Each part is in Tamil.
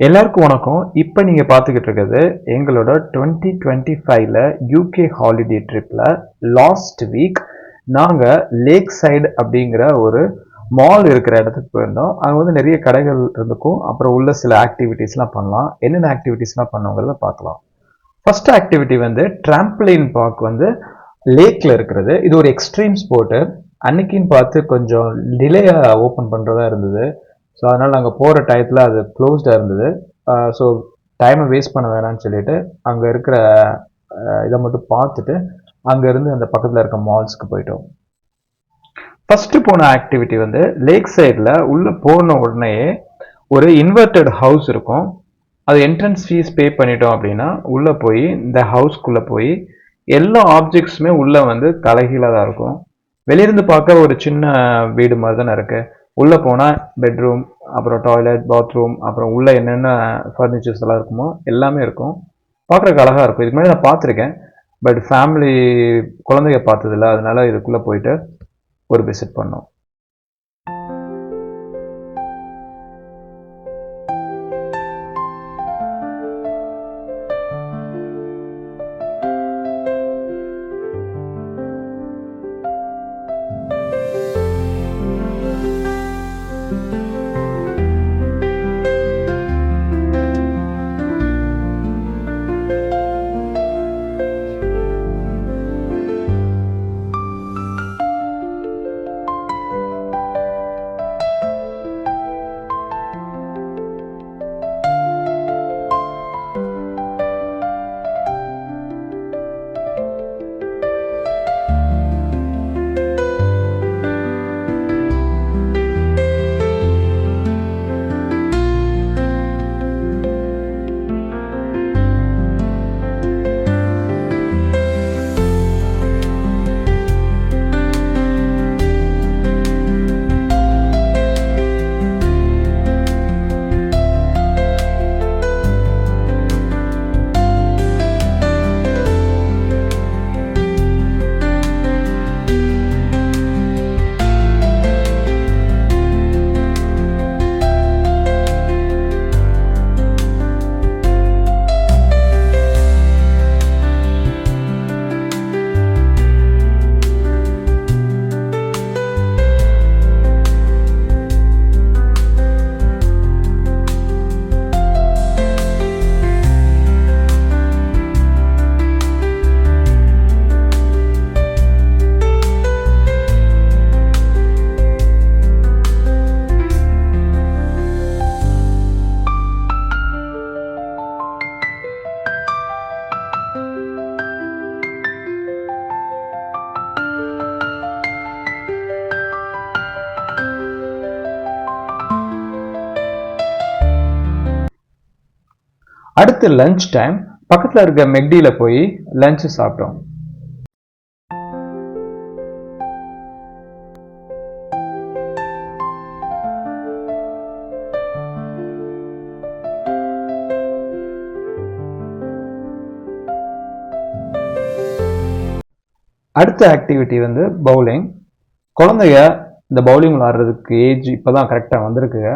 எல்லாருக்கும் வணக்கம். இப்போ நீங்க பார்த்துக்கிட்டு இருக்கிறது எங்களோட 2025ல யூகே ஹாலிடே ட்ரிப்ல லாஸ்ட் வீக் நாங்க லேக் சைடு அப்படிங்கிற ஒரு மால் இருக்கிற இடத்துக்கு போயிருந்தோம். அங்க வந்து நிறைய கடைகள் இருந்துக்கும். அப்புறம் உள்ள சில ஆக்டிவிட்டீஸ்லாம் பண்ணலாம். என்னென்ன ஆக்டிவிட்டீஸ்லாம் பண்ணோங்கிறத பார்க்கலாம். ஃபர்ஸ்ட் ஆக்டிவிட்டி வந்து ட்ராம்பலின் பார்க் வந்து லேக்ல இருக்கிறது. இது ஒரு எக்ஸ்ட்ரீம் ஸ்போர்ட்டு. அன்னைக்குன்னு பார்த்து கொஞ்சம் டிலேயா ஓப்பன் பண்றதா இருந்தது. ஸோ அதனால் நாங்கள் போகிற டயத்தில் அது க்ளோஸ்டாக இருந்தது. ஸோ டைமை வேஸ்ட் பண்ண வேணாம்னு சொல்லிட்டு அங்கே இருக்கிற இதை மட்டும் பார்த்துட்டு அங்கேருந்து அந்த பக்கத்தில் இருக்க மால்ஸ்க்கு போயிட்டோம். ஃபஸ்ட்டு போன ஆக்டிவிட்டி வந்து லேக் சைடில் உள்ளே போன உடனே ஒரு இன்வெர்டட் ஹவுஸ் இருக்கும். அது என்ட்ரன்ஸ் ஃபீஸ் பே பண்ணிட்டோம் அப்படின்னா உள்ளே போய் இந்த ஹவுஸ்க்குள்ளே போய் எல்லா ஆப்ஜெக்ட்ஸுமே உள்ளே வந்து தலைகீழாக தான் இருக்கும். வெளியிருந்து பார்க்க ஒரு சின்ன வீடு மாதிரி தானே இருக்குது. உள்ளே போனால் பெட்ரூம், அப்புறம் டாய்லெட், பாத்ரூம், அப்புறம் உள்ளே என்னென்ன ஃபர்னிச்சர்ஸ் எல்லாம் இருக்குமோ எல்லாமே இருக்கும். பார்க்குறதுக்கு அழகாக இருக்கும். இதுக்கு முன்னாடி நான் பார்த்துருக்கேன், பட் ஃபேமிலி குழந்தைங்க பார்த்ததில்ல, அதனால இதுக்குள்ளே போயிட்டு ஒரு விசிட் பண்ணோம். அடுத்து லஞ்ச் டைம். பக்கத்தில் இருக்க மெக்டியில் போய் லஞ்சு சாப்பிட்டோம். அடுத்த ஆக்டிவிட்டி வந்து பவுலிங். குழந்தைங்க இந்த பவுலிங் விளாட்றதுக்கு ஏஜ் இப்போ தான் கரெக்டாக வந்திருக்குங்க.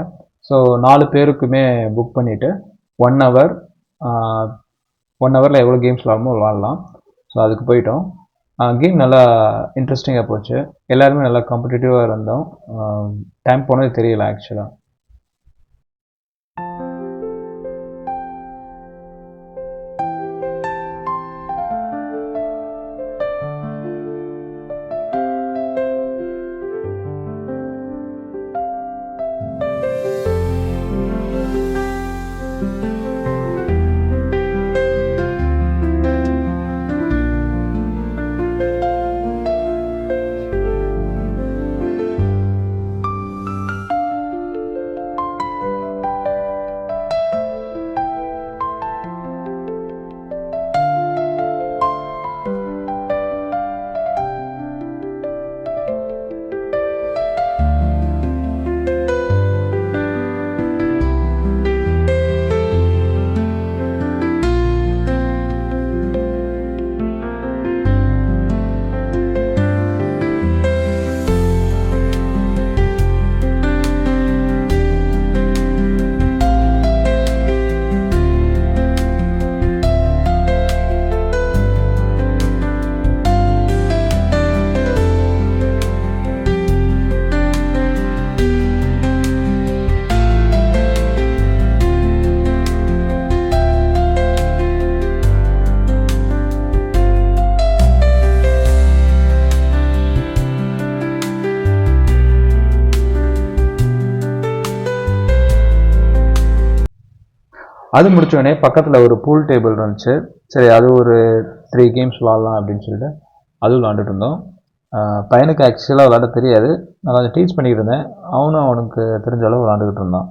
ஸோ 4 பேருக்குமே புக் பண்ணிவிட்டு 1 ஹவர் 1 ஹவரில் எவ்வளோ கேம்ஸ் விளாடலாம். ஸோ அதுக்கு போயிட்டோம். கேம் நல்லா இன்ட்ரெஸ்டிங்காக போச்சு. எல்லாருமே நல்லா காம்படிட்டிவாக இருந்தோம். டைம் போனது தெரியல ஆக்சுவலாக. அது முடித்தோடனே பக்கத்தில் ஒரு பூல் டேபிள் இருந்துச்சு. சரி அது ஒரு 3 கேம்ஸ் விளாட்லாம் அப்படின்னு சொல்லிட்டு அதுவும் விளாண்டுட்டு இருந்தோம். பையனுக்கு ஆக்சுவலாக விளாட தெரியாது. நான் கொஞ்சம் டீச் பண்ணிக்கிட்டு இருந்தேன். அவனுக்கு தெரிஞ்ச அளவு விளாண்டுக்கிட்டு இருந்தான்.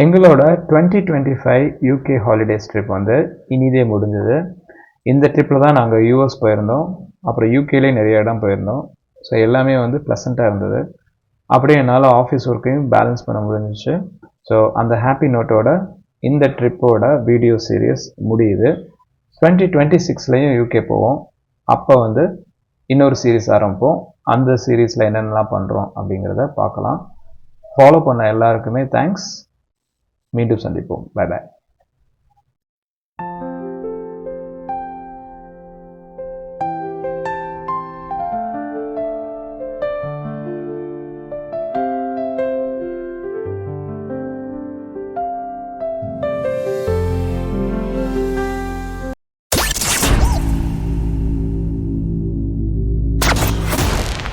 எங்களோட 2025 யூகே ஹாலிடேஸ் ட்ரிப் வந்து இனிதே முடிஞ்சது. இந்த ட்ரிப்பில் தான் நாங்கள் யூஎஸ் போயிருந்தோம். அப்புறம் யூகேலேயே நிறைய இடம் போயிருந்தோம். ஸோ எல்லாமே வந்து ப்ளசண்ட்டாக இருந்தது. அப்படியே என்னால் ஆஃபீஸ் ஒர்க்கையும் பேலன்ஸ் பண்ண முடிஞ்சிச்சு. ஸோ அந்த ஹாப்பி நோட்டோட இந்த ட்ரிப்போட வீடியோ சீரீஸ் முடியுது. 2026லேயும் யூகே போவோம். அப்போ வந்து இன்னொரு சீரீஸ் ஆரம்பிப்போம். அந்த சீரீஸில் என்னென்னலாம் பண்ணுறோம் அப்படிங்கிறத பார்க்கலாம். ஃபாலோ பண்ண எல்லாருக்குமே தேங்க்ஸ். மீண்டும் சந்திப்போம். Bye bye.